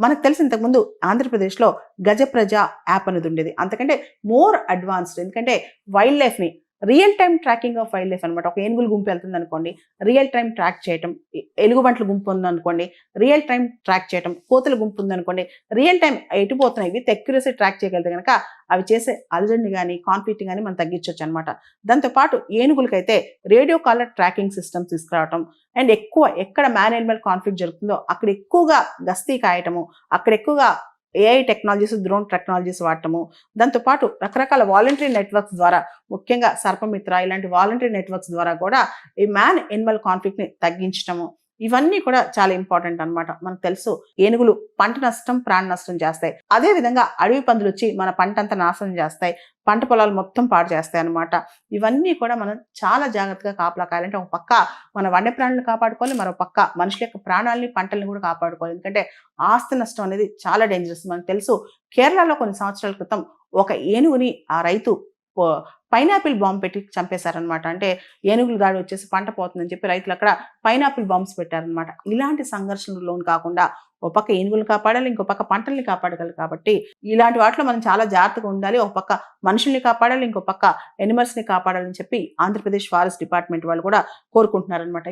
మనకు తెలిసి ఇంతకుముందు ఆంధ్రప్రదేశ్లో గజప్రజ యాప్ అనేది ఉండేది. అంతకంటే మోర్ అడ్వాన్స్డ్. ఎందుకంటే వైల్డ్ లైఫ్ని real time tracking of wild life అనమాట. ఒక ఏనుగుల గుంపు వెళ్తుంది అనుకోండి, రియల్ టైం ట్రాక్ చేయటం. ఎలుగుబంట్ల గుంపు ఉందనుకోండి, రియల్ టైం ట్రాక్ చేయటం. కోతుల గుంపు ఉందనుకోండి, రియల్ టైం ఎటుపోతున్నాయి విత్ అక్యురసీ ట్రాక్ చేయగలిగితే కనుక అవి చేసే అలజడిని కానీ కాన్ఫ్లిక్ట్ కానీ మనం తగ్గించవచ్చు అనమాట. దాంతోపాటు ఏనుగులకైతే రేడియో కాలర్ ట్రాకింగ్ సిస్టమ్స్ తీసుకురావటం అండ్ ఎక్కువ ఎక్కడ మ్యాన్ యానిమల్ కాన్ఫ్లిక్ట్ జరుగుతుందో అక్కడ ఎక్కువగా గస్తీ కాయటము, అక్కడ ఎక్కువగా ఏఐ టెక్నాలజీస్, డ్రోన్ టెక్నాలజీస్ వాడటము, దాంతోపాటు రకరకాల వాలంటరీ నెట్వర్క్స్ ద్వారా, ముఖ్యంగా సర్పమిత్ర ఇలాంటి వాలంటరీ నెట్వర్క్స్ ద్వారా కూడా ఈ మ్యాన్ యానిమల్ కాన్ఫ్లిక్ట్ని తగ్గించటము, ఇవన్నీ కూడా చాలా ఇంపార్టెంట్ అనమాట. మనకు తెలుసు ఏనుగులు పంట నష్టం, ప్రాణ నష్టం చేస్తాయి. అదే విధంగా అడవి పందులు వచ్చి మన పంట అంతా నాశనం చేస్తాయి, పంట పొలాలు మొత్తం పాడు చేస్తాయి అనమాట. ఇవన్నీ కూడా మనం చాలా జాగ్రత్తగా కాపలా కాయాలంటే ఒక పక్క మన వన్యప్రాణులను కాపాడుకోవాలి, మరో పక్క మనుషుల యొక్క ప్రాణాలని, పంటల్ని కూడా కాపాడుకోవాలి. ఎందుకంటే ఆస్తి నష్టం అనేది చాలా డేంజరస్. మనకు తెలుసు కేరళలో కొన్ని సంవత్సరాల క్రితం ఒక ఏనుగుని ఆ రైతు పైనాపిల్ బాంబ్ పెట్టి చంపేశారనమాట. అంటే ఏనుగులు దాడి వచ్చేసి పంట పోతుందని చెప్పి రైతులు అక్కడ పైనాపిల్ బాంబ్స్ పెట్టారనమాట. ఇలాంటి సంఘర్షణలు లోను కాకుండా ఒక పక్క ఏనుగులు కాపాడాలి, ఇంకో పక్క పంటల్ని కాపాడగలరు. కాబట్టి ఇలాంటి వాటిలో మనం చాలా జాగ్రత్తగా ఉండాలి. ఒక పక్క మనుషుల్ని కాపాడాలి, ఇంకో పక్క ఎనిమల్స్ని కాపాడాలని చెప్పి ఆంధ్రప్రదేశ్ ఫారెస్ట్ డిపార్ట్మెంట్ వాళ్ళు కూడా కోరుకుంటున్నారనమాట.